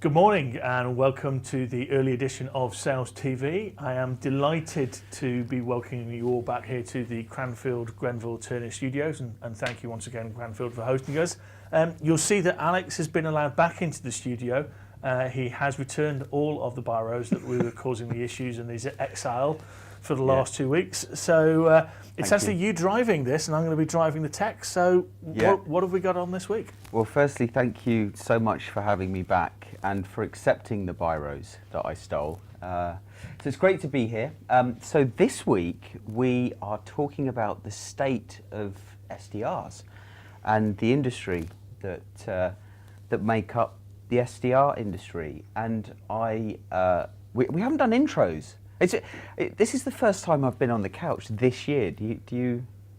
Good morning and welcome to the early edition of Sales TV. I am delighted to be welcoming you all back here to the Cranfield Grenville Turner Studios, and thank you once again, Cranfield, for hosting us. You'll see that Alex has been allowed back into the studio. He has returned all of the biros that we were causing the issues in his exile for the last 2 weeks. So it's actually you driving this, and I'm going to be driving the tech. So what have we got on this week? Well, firstly, thank you so much for having me back and for accepting the biros that I stole. So it's great to be here. So this week we are talking about the state of SDRs and the industry that make up the SDR industry. And we haven't done intros. This is the first time I've been on the couch this year. Do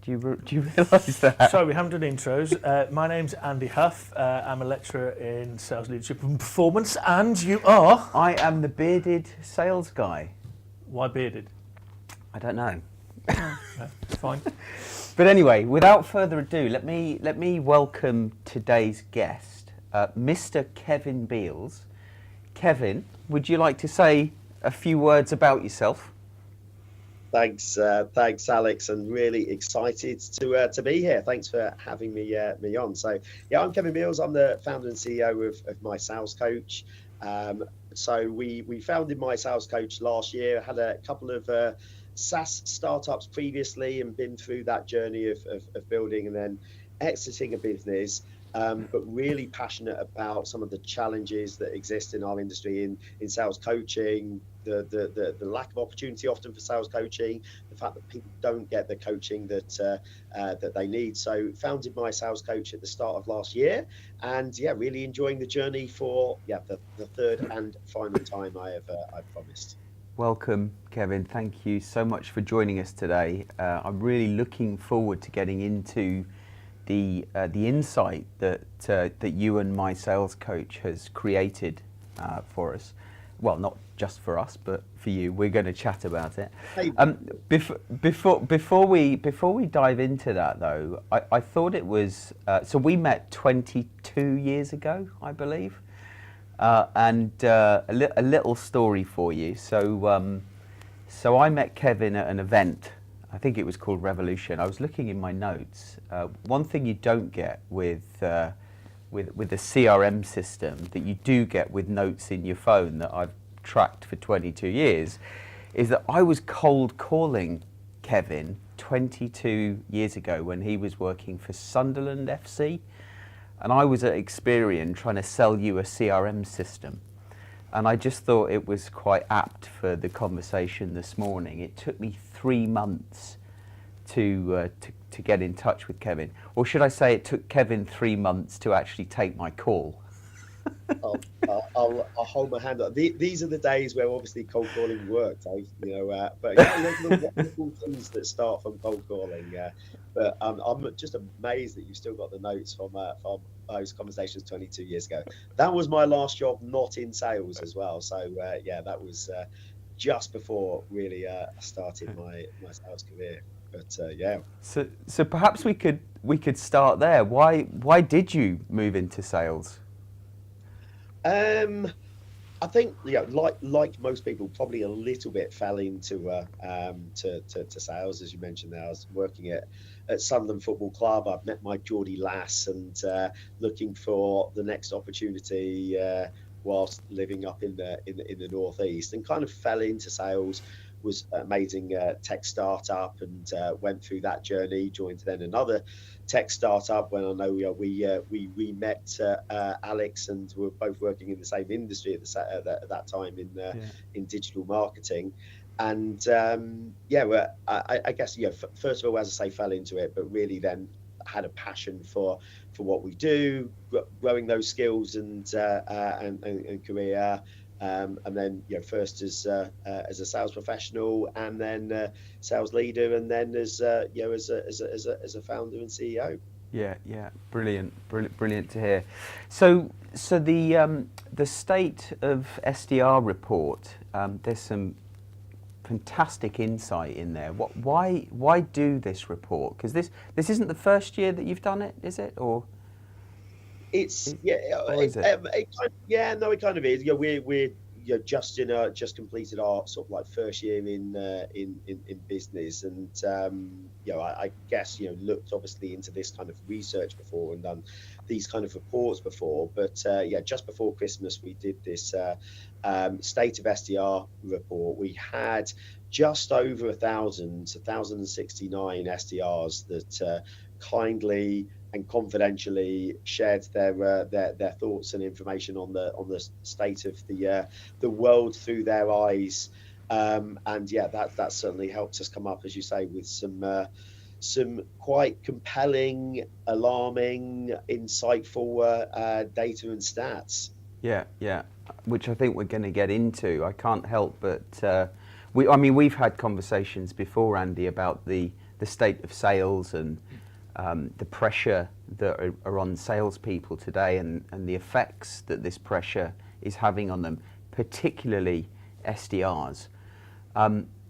you realise that? Sorry, we haven't done intros. My name's Andy Huff. I'm a lecturer in sales leadership and performance, and you are? I am the bearded sales guy. Why bearded? I don't know. Fine. But anyway, without further ado, let me welcome today's guest, Mr. Kevin Beales. Kevin, would you like to say a few words about yourself? Thanks, Alex, and really excited to be here. Thanks for having me on. So, I'm Kevin Beales. I'm the founder and CEO of MySalesCoach. So we founded MySalesCoach last year. Had a couple of SaaS startups previously, and been through that journey of building and then exiting a business. But really passionate about some of the challenges that exist in our industry in sales coaching, the lack of opportunity often for sales coaching, the fact that people don't get the coaching that they need. So founded MySalesCoach at the start of last year, and really enjoying the journey for the third and final time I've promised. Welcome, Kevin. Thank you so much for joining us today. I'm really looking forward to getting into the insight that you and MySalesCoach has created for us. Well, not just for us, but for you. We're going to chat about it. Hey. Before we dive into that, though, I thought it was so we met 22 years ago, I believe, and a little story for you. So I met Kevin at an event. I think it was called Revolution. I was looking in my notes. One thing you don't get with a CRM system that you do get with notes in your phone that I've tracked for 22 years is that I was cold calling Kevin 22 years ago when he was working for Sunderland FC, and I was at Experian trying to sell you a CRM system. And I just thought it was quite apt for the conversation this morning. It took me 3 months to get in touch with Kevin. Or should I say it took Kevin 3 months to actually take my call? I'll hold my hand up. These are the days where obviously cold calling worked, but wonderful things that start from cold calling. But I'm just amazed that you've still got the notes from those conversations 22 years ago. That was my last job, not in sales as well. So that was just before really I started my sales career. But So perhaps we could start there. Why did you move into sales? I think like most people, probably a little bit fell into to sales, as you mentioned. There, I was working at Sunderland Football Club. I've met my Geordie lass, and looking for the next opportunity whilst living up in the northeast, and kind of fell into sales. Was amazing tech startup, and went through that journey. Joined then another tech startup when I know we met Alex, and were both working in the same industry at that time in digital marketing. And I guess first of all, as I say, fell into it, but really then had a passion for what we do, growing those skills and career. And then first as a sales professional, and then sales leader, and then as a founder and CEO. Yeah, brilliant to hear. So the state of SDR report. There's some fantastic insight in there. Why do this report? Because this isn't the first year that you've done it, is it? Or It's yeah, Or is it? it kind of is. Yeah, we're just completed our sort of like first year in business, and I guess looked obviously into this kind of research before and done these kind of reports before, but just before Christmas we did this state of SDR report. We had just over 1,069 SDRs that kindly and confidentially shared their thoughts and information on the state of the world through their eyes, and that certainly helped us come up, as you say, with some quite compelling, alarming, insightful data and stats. Yeah, which I think we're going to get into. I can't help but we've had conversations before, Andy, about the state of sales and the pressure that are on salespeople today, and the effects that this pressure is having on them, particularly SDRs.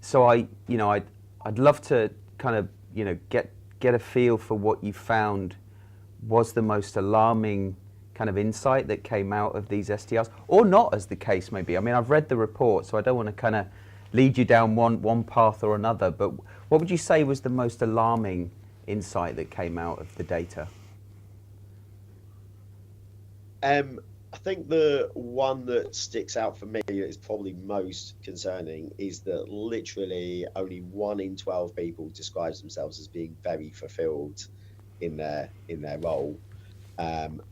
So I'd love to kind of get a feel for what you found was the most alarming kind of insight that came out of these SDRs, or not, as the case may be. I mean, I've read the report, so I don't want to kind of lead you down one path or another, but what would you say was the most alarming insight that came out of the data? I think the one that sticks out for me is probably most concerning is that literally only 1 in 12 people describes themselves as being very fulfilled in their role.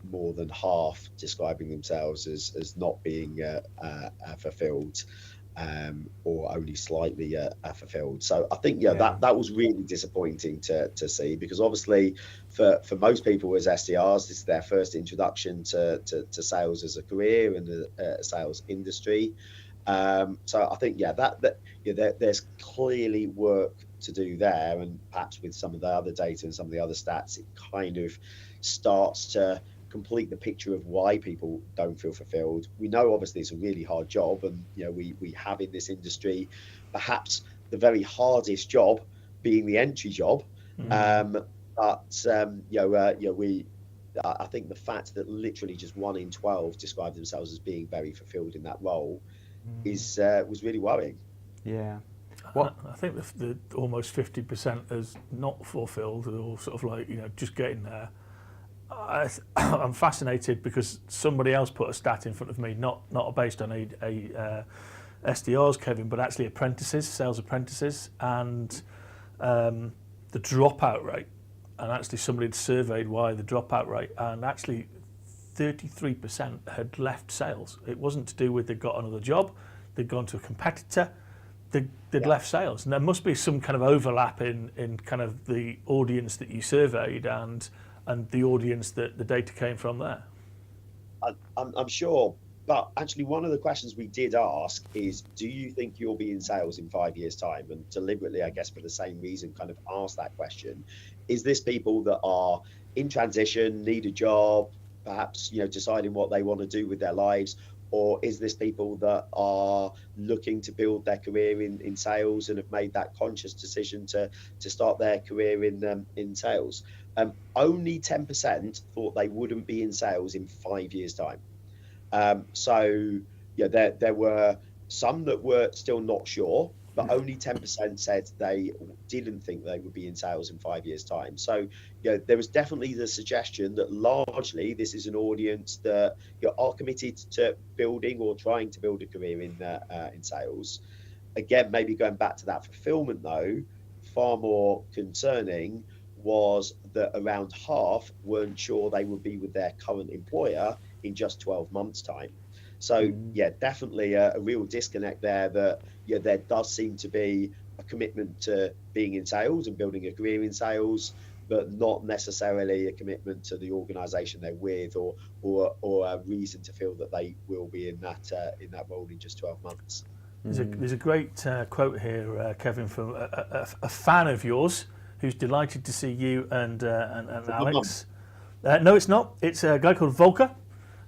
More than half describing themselves as not being fulfilled, or only slightly fulfilled. So I think that was really disappointing to see, because obviously for most people as SDRs, this is their first introduction to sales as a career and the sales industry. So I think there's clearly work to do there, and perhaps with some of the other data and some of the other stats, it kind of starts to complete the picture of why people don't feel fulfilled. We know obviously it's a really hard job, and we have in this industry perhaps the very hardest job being the entry job. I think the fact that literally just 1 in 12 describe themselves as being very fulfilled in that role was really worrying. Yeah. I think the almost 50% as not fulfilled, or sort of like just getting there. I'm fascinated because somebody else put a stat in front of me, not based on a SDRs, Kevin, but actually apprentices, sales apprentices, and the dropout rate. And actually somebody had surveyed why the dropout rate, and actually 33% had left sales. It wasn't to do with they'd got another job, they'd gone to a competitor, they'd left sales. And there must be some kind of overlap in kind of the audience that you surveyed and the audience that the data came from there. I'm sure, but actually one of the questions we did ask is, do you think you'll be in sales in 5 years' time? And deliberately, I guess for the same reason, kind of asked that question. Is this people that are in transition, need a job, perhaps deciding what they want to do with their lives, or is this people that are looking to build their career in sales and have made that conscious decision to start their career in sales? Only 10% thought they wouldn't be in sales in 5 years' time. There were some that were still not sure, but only 10% said they didn't think they would be in sales in 5 years' time. So there was definitely the suggestion that largely this is an audience that are committed to building or trying to build a career in sales. Again, maybe going back to that fulfillment though, far more concerning was that around half weren't sure they would be with their current employer in just 12 months' time. So definitely a real disconnect there, that there does seem to be a commitment to being in sales and building a career in sales, but not necessarily a commitment to the organization they're with, or a reason to feel that they will be in that role in just 12 months. There's a great quote here, Kevin, from a fan of yours who's delighted to see you and Alex. No, it's not. It's a guy called Volker.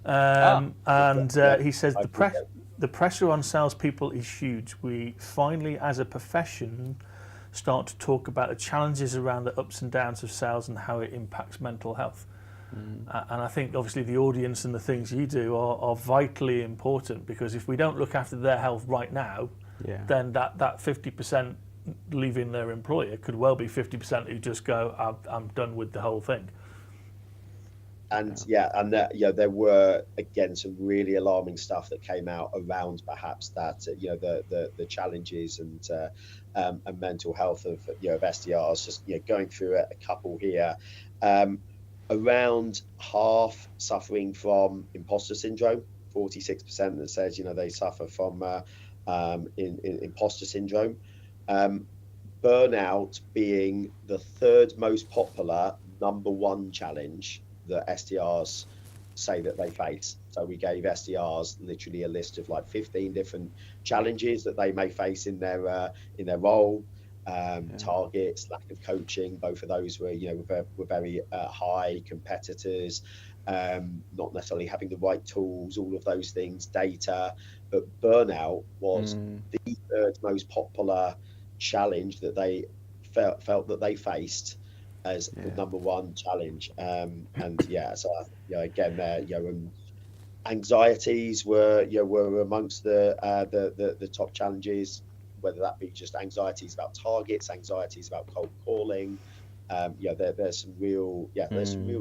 He says the pressure on salespeople is huge. We finally, as a profession, start to talk about the challenges around the ups and downs of sales and how it impacts mental health. And I think obviously the audience and the things you do are vitally important, because if we don't look after their health right now, then that 50% leaving their employer could well be 50% who just go, I'm done with the whole thing. And there were again some really alarming stuff that came out around perhaps that the challenges and mental health of SDRs. Just going through a couple here, around half suffering from imposter syndrome. 46% that says they suffer from imposter syndrome. Burnout being the third most popular #1 challenge that SDRs say that they face. So we gave SDRs literally a list of like 15 different challenges that they may face in their role. Targets, lack of coaching, both of those were were very high. Competitors, not necessarily having the right tools, all of those things, data. But burnout was the third most popular challenge that they felt that they faced as the #1 challenge. Again, anxieties were amongst the top challenges, whether that be just anxieties about targets, anxieties about cold calling. There's some real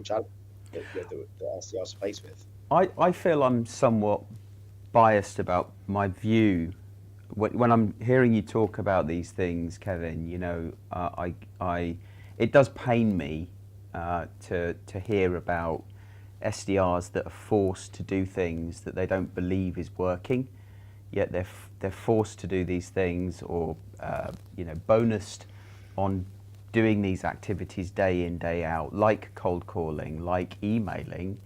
challenges that SDRs are faced with. I feel I'm somewhat biased about my view when I'm hearing you talk about these things, Kevin. It does pain me to hear about SDRs that are forced to do things that they don't believe is working, yet they're forced to do these things, or bonused on doing these activities day in, day out, like cold calling, like emailing,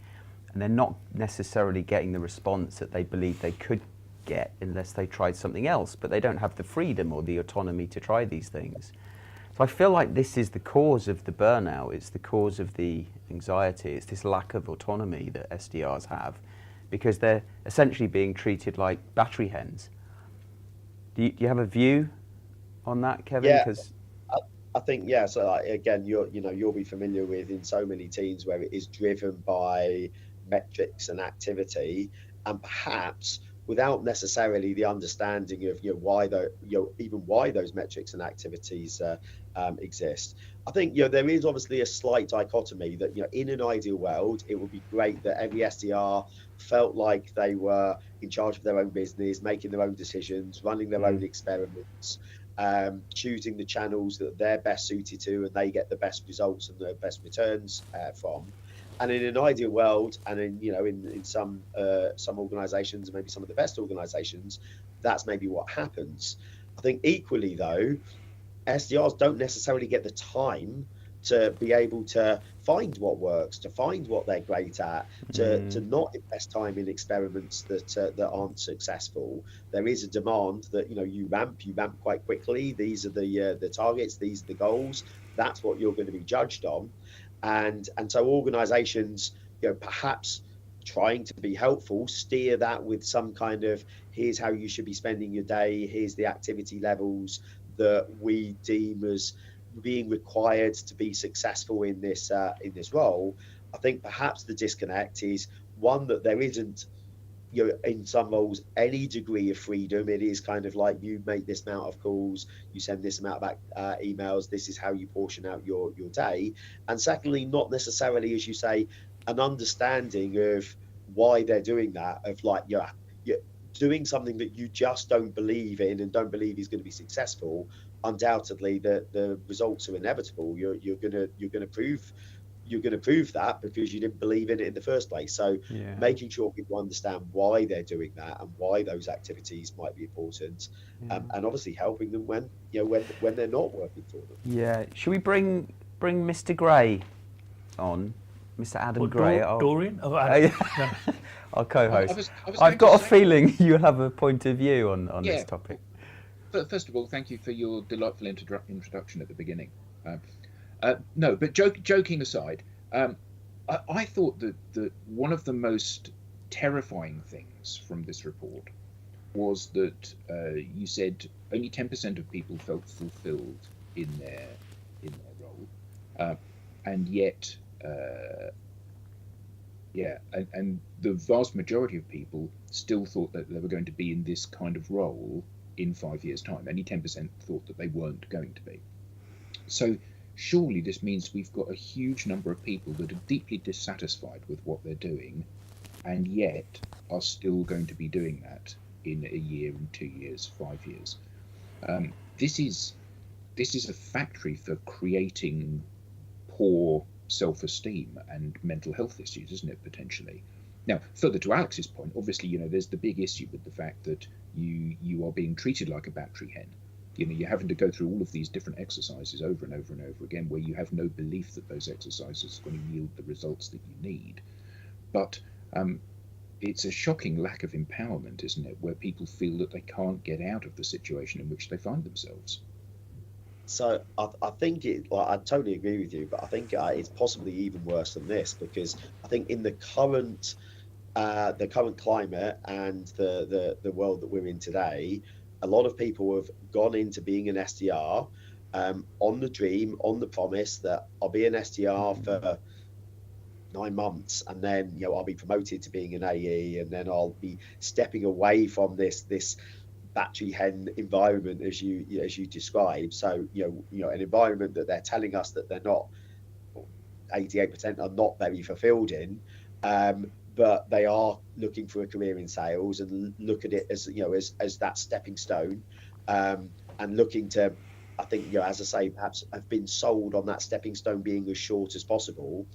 and they're not necessarily getting the response that they believe they could get unless they tried something else, but they don't have the freedom or the autonomy to try these things. So I feel like this is the cause of the burnout, it's the cause of the anxiety, it's this lack of autonomy that SDRs have, because they're essentially being treated like battery hens. Do you have a view on that, Kevin? Yeah, I think, so again, you'll be familiar with in so many teams where it is driven by metrics and activity, and perhaps without necessarily the understanding of why those metrics and activities exist. I think there is obviously a slight dichotomy that in an ideal world it would be great that every SDR felt like they were in charge of their own business, making their own decisions, running their own experiments, choosing the channels that they're best suited to and they get the best results and the best returns from. And in an ideal world, and in some organizations, and maybe some of the best organizations, that's maybe what happens. I think equally though, SDRs don't necessarily get the time to be able to find what works, to find what they're great at, to not invest time in experiments that aren't successful. There is a demand that you ramp quite quickly. These are the targets, these are the goals. That's what you're going to be judged on. And so organizations, perhaps trying to be helpful, steer that with some kind of, here's how you should be spending your day, here's the activity levels that we deem as being required to be successful in this role. I think perhaps the disconnect is one, that there isn't in some roles any degree of freedom. It is kind of like, you make this amount of calls, you send this amount of emails, this is how you portion out your day. And secondly, not necessarily, as you say, an understanding of why they're doing that, of like you're doing something that you just don't believe in and don't believe is going to be successful. Undoubtedly the results are inevitable. You're going to prove that because you didn't believe in it in the first place. So making sure people understand why they're doing that and why those activities might be important, and obviously helping them when they're not working for them. Yeah. Should we bring Mr. Gray on? Mr. Adam Gray. Dorian? Our co-host. I've got a feeling you'll have a point of view on this topic. First of all, thank you for your delightful introduction at the beginning. No, but joking aside, I thought that one of the most terrifying things from this report was that you said only 10% of people felt fulfilled in their role, and yet Yeah, and the vast majority of people still thought that they were going to be in this kind of role in 5 years' time. Only 10% thought that they weren't going to be. So surely this means we've got a huge number of people that are deeply dissatisfied with what they're doing, and yet are still going to be doing that in a year, and 2 years, 5 years. This is a factory for creating poor self-esteem and mental health issues, isn't it, potentially? Now, further to Alex's point, obviously, there's the big issue with the fact that you are being treated like a battery hen. You're having to go through all of these different exercises over and over and over again, where you have no belief that those exercises are going to yield the results that you need. But it's a shocking lack of empowerment, isn't it, where people feel that they can't get out of the situation in which they find themselves. So I think I totally agree with you, but I think it's possibly even worse than this, because I think in the current climate and the world that we're in today, a lot of people have gone into being an SDR on the dream, on the promise that I'll be an SDR for 9 months, and then I'll be promoted to being an AE, and then I'll be stepping away from this battery hen environment as you describe. So an environment that they're telling us that they're not, 88% are not very fulfilled in, but they are looking for a career in sales and look at it as as that stepping stone, and looking to, I think, as I say, perhaps have been sold on that stepping stone being as short as possible.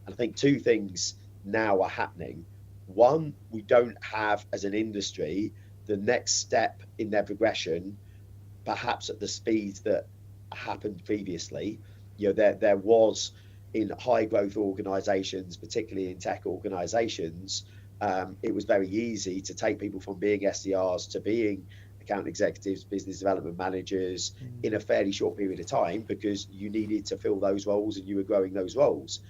And I think two things now are happening. One, we don't have, as an industry, the next step in their progression, perhaps at the speed that happened previously. There was, in high growth organizations, particularly in tech organizations, it was very easy to take people from being SDRs to being account executives, business development managers in a fairly short period of time, because you needed to fill those roles and you were growing those roles.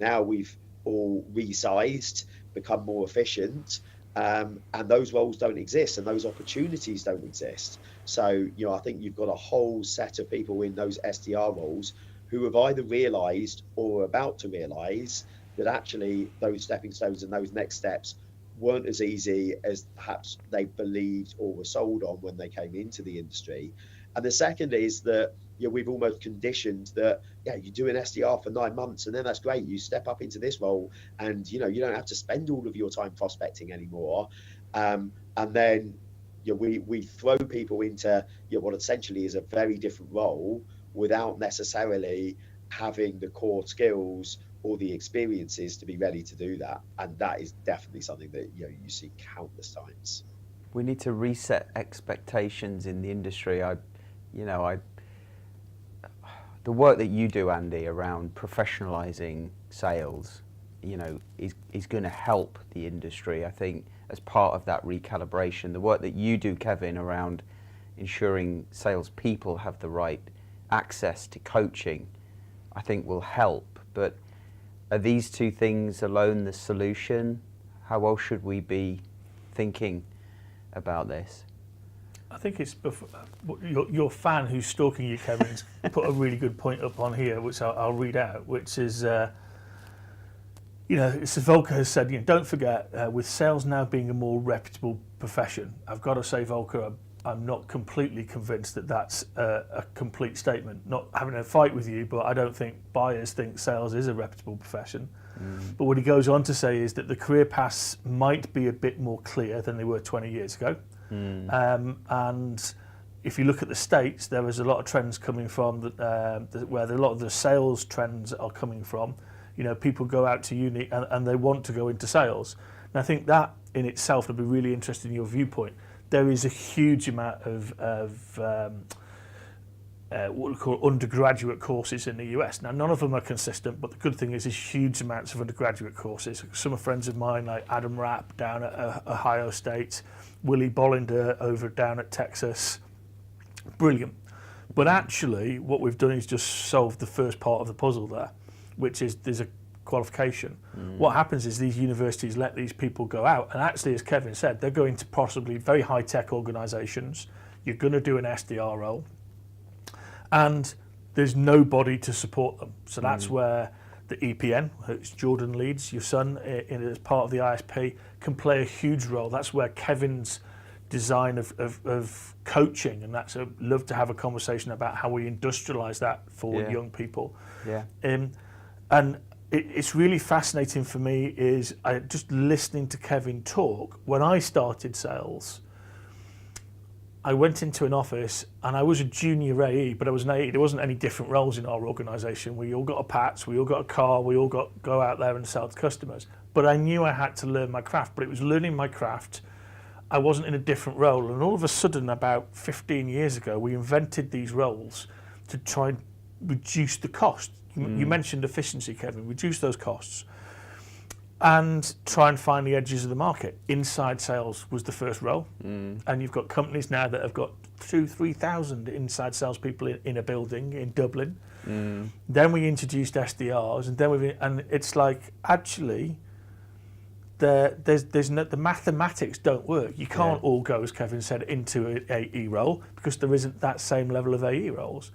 Now we've all resized, become more efficient, and those roles don't exist and those opportunities don't exist. So, I think you've got a whole set of people in those SDR roles who have either realized or are about to realize that actually those stepping stones and those next steps weren't as easy as perhaps they believed or were sold on when they came into the industry. And the second is that we've almost conditioned that you do an SDR for 9 months and then that's great, you step up into this role and you don't have to spend all of your time prospecting anymore, and then we throw people into what essentially is a very different role without necessarily having the core skills or the experiences to be ready to do that. And that is definitely something that you see countless times. We need to reset expectations in the industry. The work that you do, Andy, around professionalizing sales, is going to help the industry. I think as part of that recalibration, the work that you do, Kevin, around ensuring salespeople have the right access to coaching, I think will help. But are these two things alone the solution? How else should we be thinking about this? I think it's your fan who's stalking you, Kevin's put a really good point up on here, which I'll read out, which is, Volker has said, don't forget, with sales now being a more reputable profession, I've got to say, Volker, I'm not completely convinced that that's a complete statement. Not having a fight with you, but I don't think buyers think sales is a reputable profession. But what he goes on to say is that the career paths might be a bit more clear than they were 20 years ago. And if you look at the States, there is a lot of trends coming from where a lot of the sales trends are coming from. People go out to uni and they want to go into sales. And I think that in itself would be really interesting in your viewpoint. There is a huge amount of what we call undergraduate courses in the US. Now, none of them are consistent, but the good thing is there's huge amounts of undergraduate courses. Some are friends of mine, like Adam Rapp down at Ohio State, Willie Bollinger over down at Texas. Brilliant. But actually, what we've done is just solved the first part of the puzzle there, which is there's a qualification. What happens is these universities let these people go out, and actually, as Kevin said, they're going to possibly very high-tech organisations. You're going to do an SDR role, and there's nobody to support them. So that's where the EPN, which Jordan leads, your son, as part of the ISP, can play a huge role. That's where Kevin's design of coaching, and that's I'd love to have a conversation about how we industrialize that for young people. Yeah. And it's really fascinating for me is just listening to Kevin talk. When I started sales, I went into an office and I was a junior AE, but I was an AE. There wasn't any different roles in our organisation. We all got a PATS, we all got a car, we all go out there and sell to customers. But I knew I had to learn my craft, but it was learning my craft. I wasn't in a different role. And all of a sudden, about 15 years ago, we invented these roles to try and reduce the cost. You mentioned efficiency, Kevin, reduce those costs and try and find the edges of the market. Inside sales was the first role. And you've got companies now that have got 2,000-3,000 inside salespeople in a building in Dublin. Then we introduced SDRs, and it's like, actually, there's no, the mathematics don't work. You can't all go, as Kevin said, into an AE role because there isn't that same level of AE roles.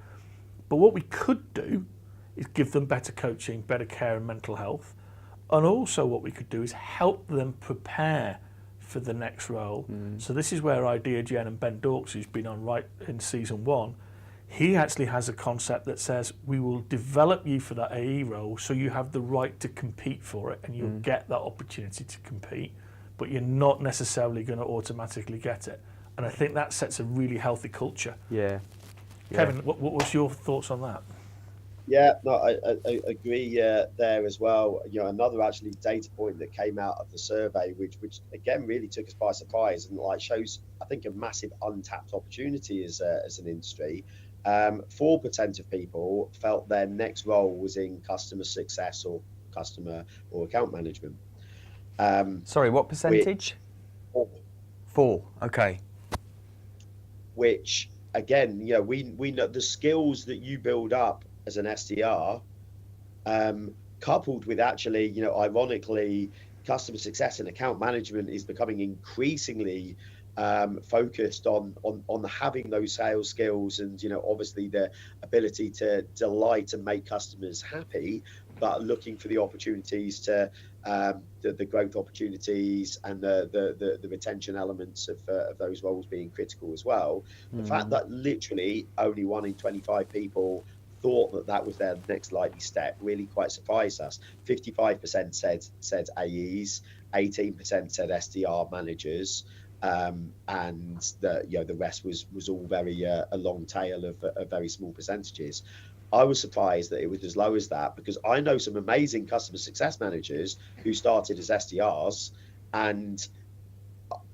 But what we could do is give them better coaching, better care and mental health. And also what we could do is help them prepare for the next role. So this is where Idea Gen and Ben Dorks, who's been on right in season 1, he actually has a concept that says we will develop you for that AE role so you have the right to compete for it and you'll get that opportunity to compete, but you're not necessarily going to automatically get it. And I think that sets a really healthy culture. Yeah. Kevin, what was your thoughts on that? Yeah, no, I agree there as well. Another actually data point that came out of the survey, which again really took us by surprise and like shows, I think, a massive untapped opportunity as an industry. 4% of people felt their next role was in customer success or customer or account management. Sorry, what percentage? 4. Okay. Which again, we know the skills that you build up as an SDR, coupled with actually, ironically, customer success and account management is becoming increasingly focused on having those sales skills and, obviously the ability to delight and make customers happy, but looking for the opportunities to the growth opportunities and the retention elements of those roles being critical as well. The fact that literally only 1 in 25 people thought that was their next likely step really quite surprised us. 55% said AEs, 18% said SDR managers, and the rest was all very a long tail of very small percentages. I was surprised that it was as low as that because I know some amazing customer success managers who started as SDRs and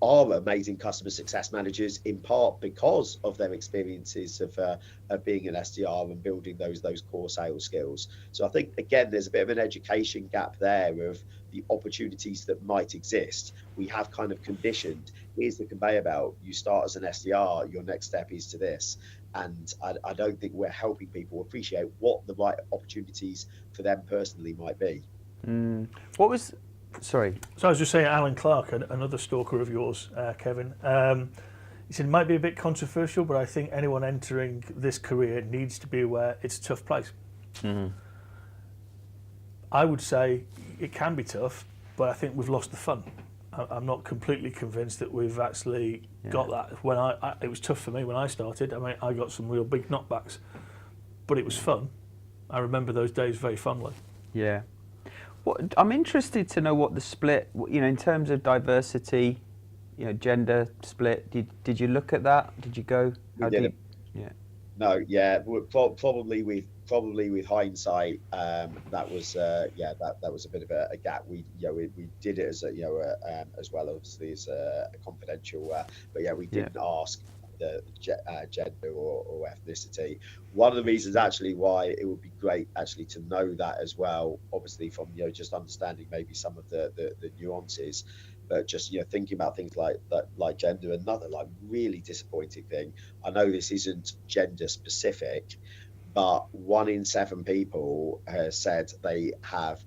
are amazing customer success managers in part because of their experiences of being an SDR and building those core sales skills. So I think, again, there's a bit of an education gap there of the opportunities that might exist. We have kind of conditioned, here's the conveyor belt, you start as an SDR, your next step is to this. And I don't think we're helping people appreciate what the right opportunities for them personally might be. Sorry. So I was just saying, Alan Clark, another stalker of yours, Kevin, he said it might be a bit controversial, but I think anyone entering this career needs to be aware it's a tough place. I would say it can be tough, but I think we've lost the fun. I'm not completely convinced that we've actually got that. When it was tough for me when I started. I mean, I got some real big knockbacks, but it was fun. I remember those days very fondly. Yeah. I'm interested to know what the split, in terms of diversity, gender split. Did you look at that? Did you go? We did. Yeah. No, yeah, probably with hindsight, that was that was a bit of a gap. We did it as as well, obviously, as a confidential, but yeah, we didn't ask the gender or ethnicity. One of the reasons actually why it would be great actually to know that as well, obviously from just understanding maybe some of the nuances, but just thinking about things like gender. Another really disappointing thing, I know this isn't gender specific, but 1 in 7 people has said they have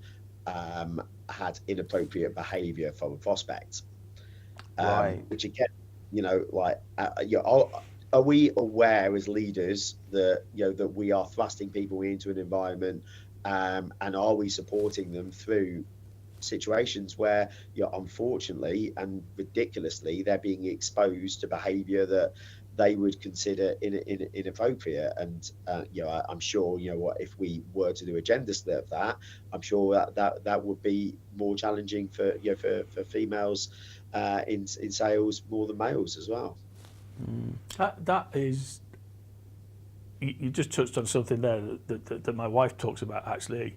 had inappropriate behavior from a prospect, right. Which again, are we aware as leaders that that we are thrusting people into an environment and are we supporting them through situations where, unfortunately and ridiculously, they're being exposed to behaviour that they would consider inappropriate. And I'm sure, if we were to do a gender split of that, I'm sure that would be more challenging for females in sales more than males as well. That is, you just touched on something there that my wife talks about, actually.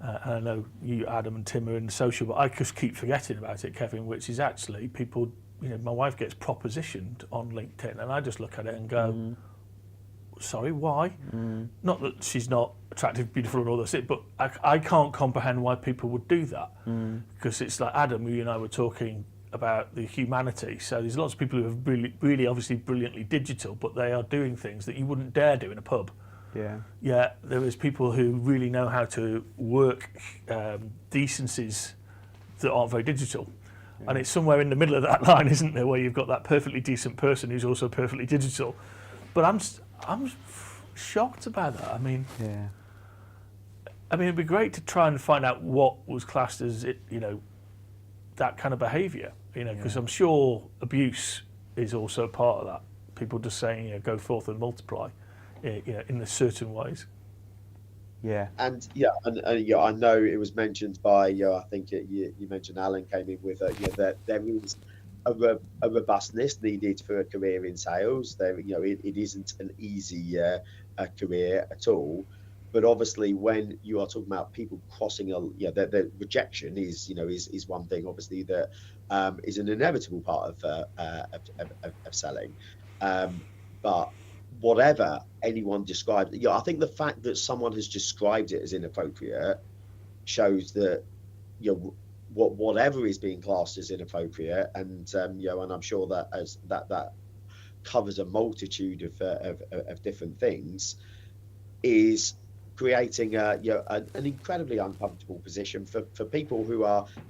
And I know you, Adam, and Tim are in the social, but I just keep forgetting about it, Kevin, which is actually people, my wife gets propositioned on LinkedIn, and I just look at it and go, sorry, why? Not that she's not attractive, beautiful, and all this, but I can't comprehend why people would do that. Because it's like, Adam, you and I were talking about the humanity. So there's lots of people who are really obviously brilliantly digital, but they are doing things that you wouldn't dare do in a pub. Yeah, there is people who really know how to work decencies that aren't very digital. And it's somewhere in the middle of that line, isn't there, where you've got that perfectly decent person who's also perfectly digital. But I'm shocked about that. I mean, it'd be great to try and find out what was classed as that kind of behaviour, because I'm sure abuse is also part of that. People just saying, go forth and multiply. In certain ways. And I know it was mentioned by I think you mentioned Alan came in with that there is a robustness needed for a career in sales. It isn't an easy career at all. But obviously, when you are talking about people crossing the rejection is one thing. Obviously, that is an inevitable part of selling. But whatever anyone described, I think the fact that someone has described it as inappropriate shows that whatever is being classed as inappropriate, and and I'm sure that that covers a multitude of different things, is creating an incredibly uncomfortable position for people who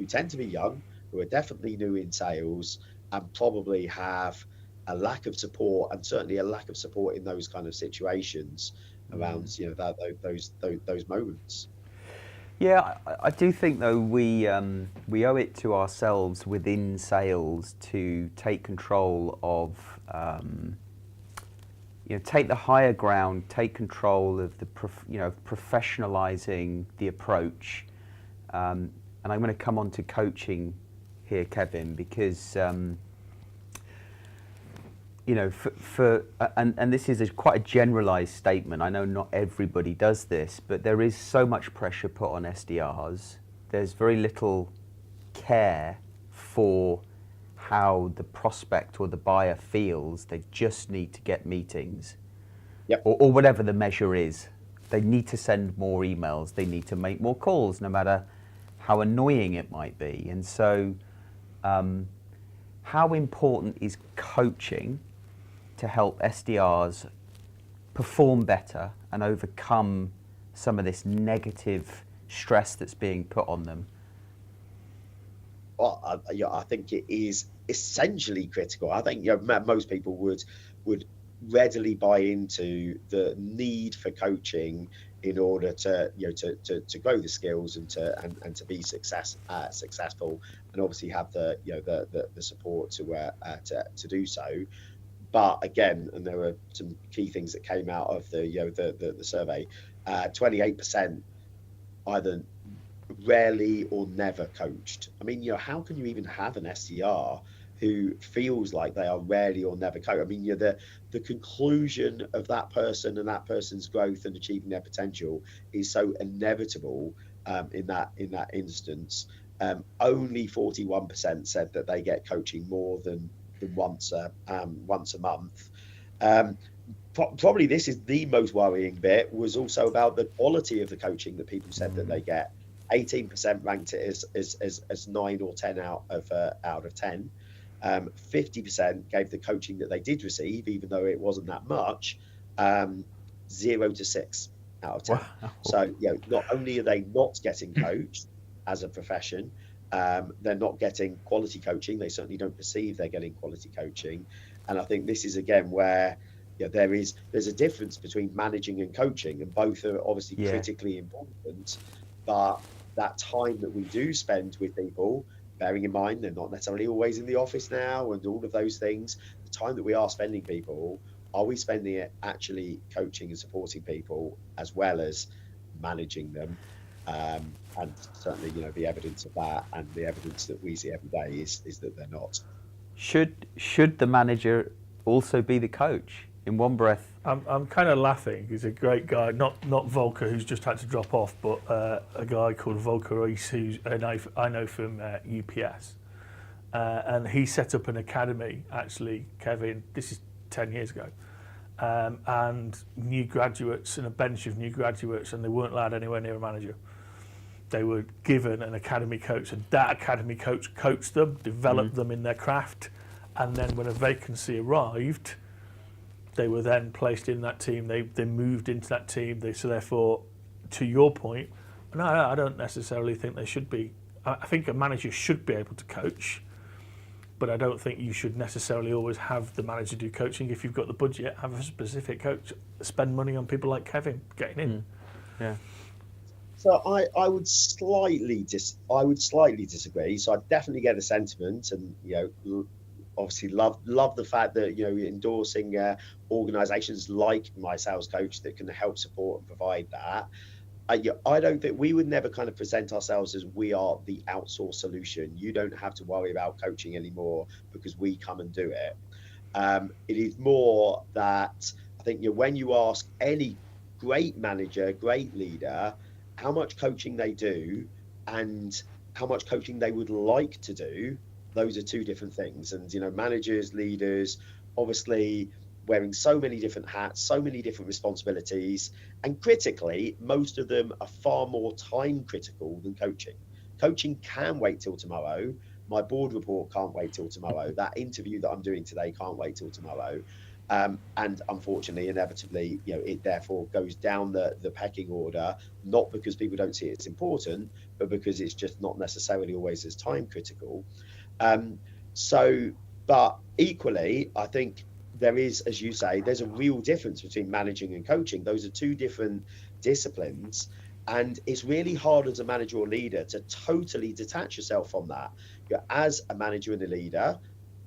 tend to be young, who are definitely new in sales, and probably have a lack of support, and certainly a lack of support in those kind of situations around those moments. I do think though we owe it to ourselves within sales to take control of take the higher ground, take control of the professionalizing the approach, and I'm going to come on to coaching here, Kevin, because and this is quite a generalized statement. I know not everybody does this, but there is so much pressure put on SDRs. There's very little care for how the prospect or the buyer feels. They just need to get meetings, or whatever the measure is. They need to send more emails. They need to make more calls, no matter how annoying it might be. And so, how important is coaching to help SDRs perform better and overcome some of this negative stress that's being put on them? Well, I think it is essentially critical. I think most people would readily buy into the need for coaching in order to grow the skills and to be successful, and obviously have the support to do so. But again, and there were some key things that came out of the survey. 28% either rarely or never coached. I mean, how can you even have an SDR who feels like they are rarely or never coached? I mean, the conclusion of that person and that person's growth and achieving their potential is so inevitable in that instance. Only 41% said that they get coaching more than once a month. Probably this is the most worrying bit, was also about the quality of the coaching that people said that they get. 18% ranked it as 9 or 10 out of 10. 50% gave the coaching that they did receive, even though it wasn't that much, 0 to 6 out of 10. Wow. So not only are they not getting coached as a profession, they're not getting quality coaching. They certainly don't perceive they're getting quality coaching. And I think this is again where there's a difference between managing and coaching, and both are obviously critically important. But that time that we do spend with people, bearing in mind they're not necessarily always in the office now and all of those things, the time that we are spending people, are we spending it actually coaching and supporting people as well as managing them? And certainly, the evidence of that, and the evidence that we see every day is that they're not. Should the manager also be the coach in one breath? I'm kind of laughing. He's a great guy, not Volker, who's just had to drop off, but a guy called Volker Rees, who I know from UPS, and he set up an academy. Actually, Kevin, this is 10 years ago, and new graduates and a bench of new graduates, and they weren't allowed anywhere near a manager. They were given an academy coach, and that academy coach coached them, developed them in their craft, and then when a vacancy arrived, they were then placed in that team. They moved into that team. So therefore, to your point, no, I don't necessarily think they should be. I think a manager should be able to coach, but I don't think you should necessarily always have the manager do coaching. If you've got the budget, have a specific coach. Spend money on people like Kevin getting in. Yeah. So I would slightly disagree. So I definitely get the sentiment, and obviously love the fact that endorsing organisations like MySalesCoach that can help support and provide that. I don't think we would never kind of present ourselves as we are the outsourced solution. You don't have to worry about coaching anymore because we come and do it. It is more that I think when you ask any great manager, great leader, how much coaching they do and how much coaching they would like to do, those are two different things. And managers, leaders, obviously wearing so many different hats, so many different responsibilities, and critically, most of them are far more time critical than coaching. Coaching can wait till tomorrow. My board report can't wait till tomorrow. That interview that I'm doing today can't wait till tomorrow. And unfortunately, inevitably, it therefore goes down the pecking order, not because people don't see it as important, but because it's just not necessarily always as time critical. But equally, I think there is, as you say, there's a real difference between managing and coaching. Those are two different disciplines. And it's really hard as a manager or leader to totally detach yourself from that. As a manager and a leader,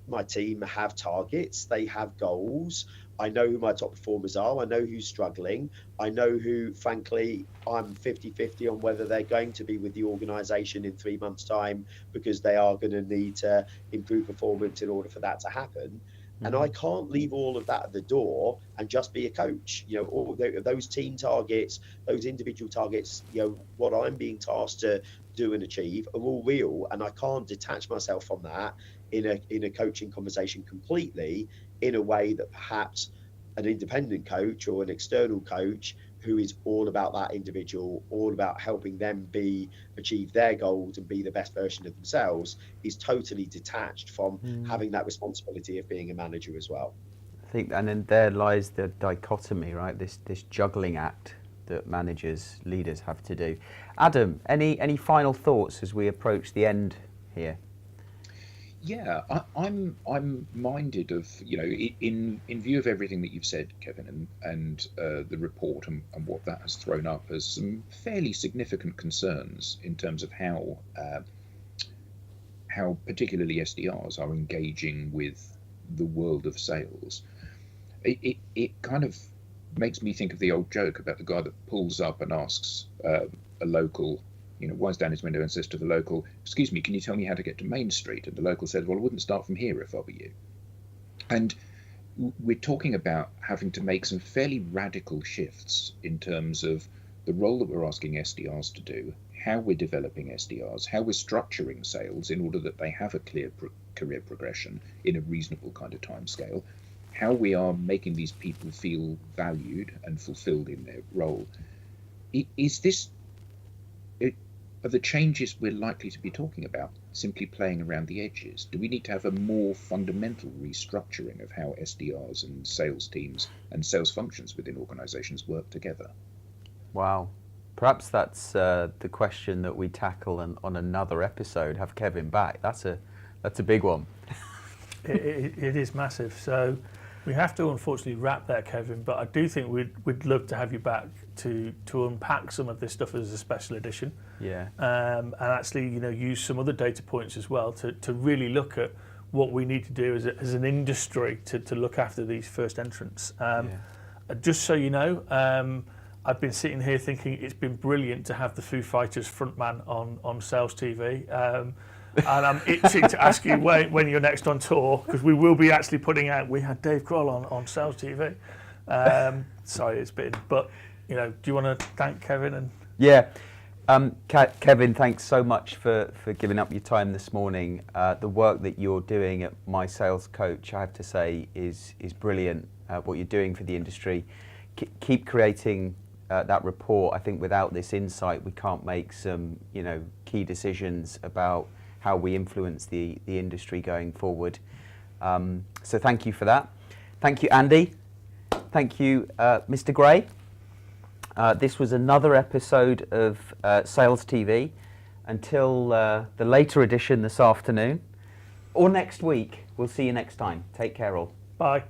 my team have targets, they have goals. I know who my top performers are. I know who's struggling. I know who, frankly, I'm 50-50 on whether they're going to be with the organisation in 3 months' time because they are going to need to improve performance in order for that to happen. And I can't leave all of that at the door and just be a coach. All those team targets, those individual targets, what I'm being tasked to do and achieve are all real, and I can't detach myself from that in a coaching conversation completely, in a way that perhaps an independent coach or an external coach who is all about that individual, all about helping them achieve their goals and be the best version of themselves, is totally detached from having that responsibility of being a manager as well. I think, and then there lies the dichotomy, right? This juggling act that managers, leaders have to do. Adam, any final thoughts as we approach the end here? Yeah, I'm minded of, in view of everything that you've said, Kevin, and the report and what that has thrown up as some fairly significant concerns in terms of how particularly SDRs are engaging with the world of sales. It kind of makes me think of the old joke about the guy that pulls up and asks a local, winds down his window and says to the local, "Excuse me, can you tell me how to get to Main Street?" And the local says, "Well, I wouldn't start from here if I were you." And we're talking about having to make some fairly radical shifts in terms of the role that we're asking SDRs to do, how we're developing SDRs, how we're structuring sales in order that they have a clear career progression in a reasonable kind of timescale, how we are making these people feel valued and fulfilled in their role. Are the changes we're likely to be talking about simply playing around the edges? Do we need to have a more fundamental restructuring of how SDRs and sales teams and sales functions within organizations work together? Wow. Perhaps that's the question that we tackle on another episode. Have Kevin back. That's a big one. It is massive. So We have to unfortunately wrap there, Kevin, but I do think we'd love to have you back to unpack some of this stuff as a special edition. Yeah. And actually, use some other data points as well to really look at what we need to do as an industry to look after these first entrants. Just so you know, I've been sitting here thinking it's been brilliant to have the Foo Fighters frontman on Sales TV. And I'm itching to ask you when you're next on tour, because we will be actually putting out. We had Dave Grohl on Sales TV. Sorry, it's been, but do you want to thank Kevin and? Yeah, Kevin, thanks so much for giving up your time this morning. The work that you're doing at MySalesCoach, I have to say, is brilliant. What you're doing for the industry, keep creating that report. I think without this insight, we can't make some key decisions about how we influence the industry going forward. So thank you for that. Thank you, Andy. Thank you, Mr. Gray. This was another episode of Sales TV. Until the later edition this afternoon, or next week. We'll see you next time. Take care all. Bye.